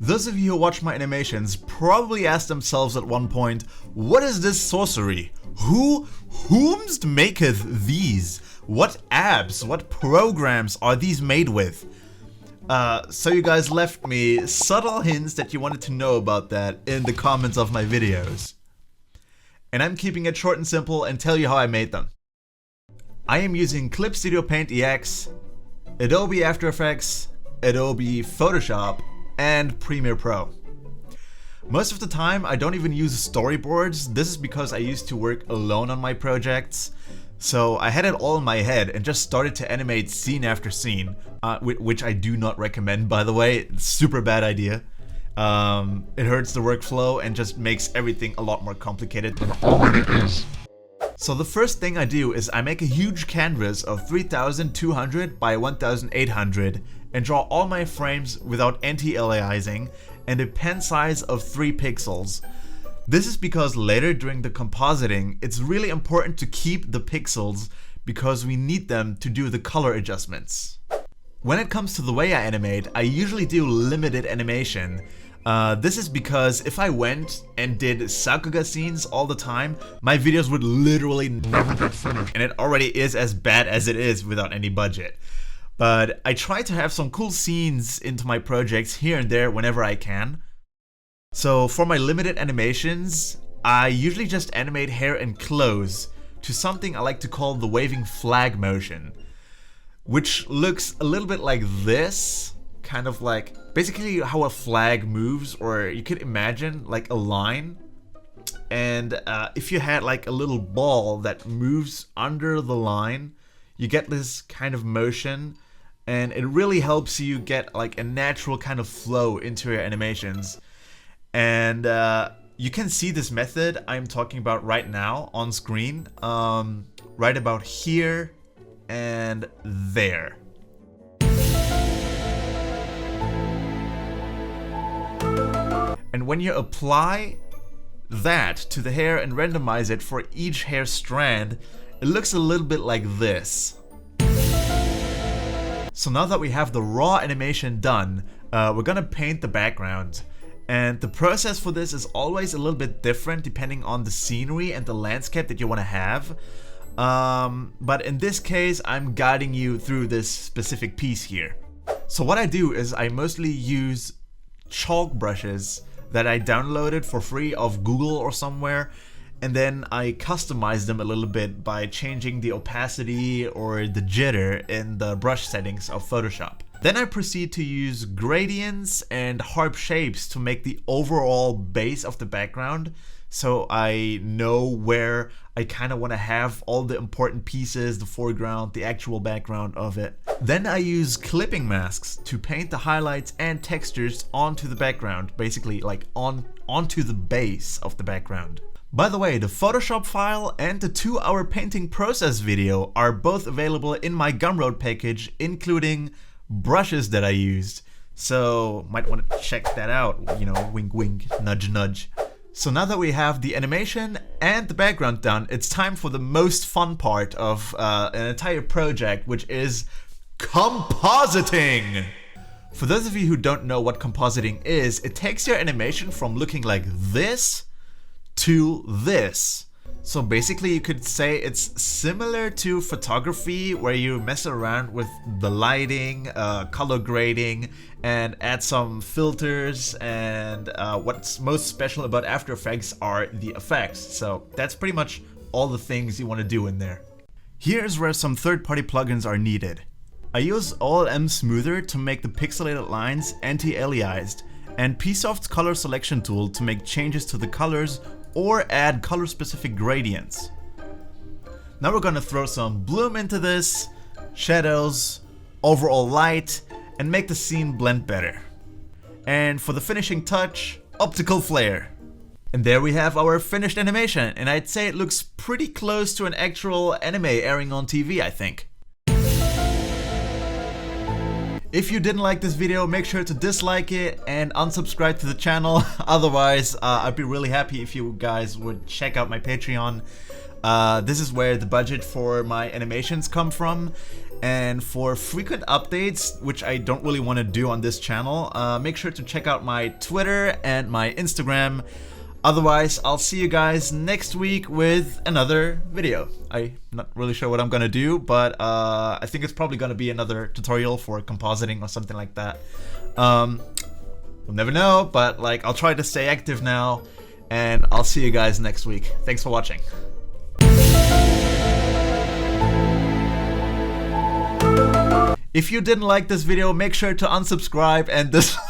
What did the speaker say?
Those of you who watch my animations probably asked themselves at one point, what is this sorcery? Whomst maketh these? What apps, what programs are these made with? So you guys left me subtle hints that you wanted to know about that in the comments of my videos. And I'm keeping it short and simple and tell you how I made them. I am using Clip Studio Paint EX, Adobe After Effects, Adobe Photoshop, and Premiere Pro. Most of the time I don't even use storyboards. This is because I used to work alone on my projects. So I had it all in my head and just started to animate scene after scene, which I do not recommend, by the way. It's a super bad idea. It hurts the workflow and just makes everything a lot more complicated than it already is. So the first thing I do is I make a huge canvas of 3200 by 1800 and draw all my frames without anti-aliasing and a pen size of 3 pixels. This is because later during the compositing, it's really important to keep the pixels because we need them to do the color adjustments. When it comes to the way I animate, I usually do limited animation. This is because if I went and did Sakuga scenes all the time, my videos would literally never get finished. And it already is as bad as it is without any budget. But I try to have some cool scenes into my projects here and there whenever I can. So for my limited animations, I usually just animate hair and clothes to something I like to call the waving flag motion, which looks a little bit like this, kind of like basically how a flag moves, or you could imagine like a line. And if you had like a little ball that moves under the line, you get this kind of motion, and it really helps you get like a natural kind of flow into your animations. And you can see this method I'm talking about right now on screen, right about here and there. And when you apply that to the hair and randomize it for each hair strand, it looks a little bit like this. So now that we have the raw animation done, we're gonna paint the background. And the process for this is always a little bit different depending on the scenery and the landscape that you want to have. But in this case, I'm guiding you through this specific piece here. So what I do is I mostly use chalk brushes that I downloaded for free off Google or somewhere, and then I customize them a little bit by changing the opacity or the jitter in the brush settings of Photoshop. Then I proceed to use gradients and harp shapes to make the overall base of the background, so I know where I kind of want to have all the important pieces, the foreground, the actual background of it. Then I use clipping masks to paint the highlights and textures onto the background, basically like onto the base of the background. By the way, the Photoshop file and the 2-hour painting process video are both available in my Gumroad package, including brushes that I used. So might want to check that out, you know, wink wink, nudge nudge. So now that we have the animation and the background done, it's time for the most fun part of an entire project, which is compositing. For those of you who don't know what compositing is, it takes your animation from looking like this to this. So basically you could say it's similar to photography, where you mess around with the lighting, color grading, and add some filters, and what's most special about After Effects are the effects. So that's pretty much all the things you want to do in there. Here's where some third-party plugins are needed. I use OLM Smoother to make the pixelated lines anti-aliased, and Psoft's color selection tool to make changes to the colors or add color-specific gradients. Now we're gonna throw some bloom into this, shadows, overall light, and make the scene blend better. And for the finishing touch, optical flare. And there we have our finished animation, and I'd say it looks pretty close to an actual anime airing on TV, I think. If you didn't like this video, make sure to dislike it and unsubscribe to the channel. Otherwise, I'd be really happy if you guys would check out my Patreon. This is where the budget for my animations come from. And for frequent updates, which I don't really want to do on this channel, make sure to check out my Twitter and my Instagram. Otherwise, I'll see you guys next week with another video. I'm not really sure what I'm gonna do, but I think it's probably gonna be another tutorial for compositing or something like that. We'll never know, but like, I'll try to stay active now, and I'll see you guys next week. Thanks for watching. If you didn't like this video, make sure to unsubscribe and dislike.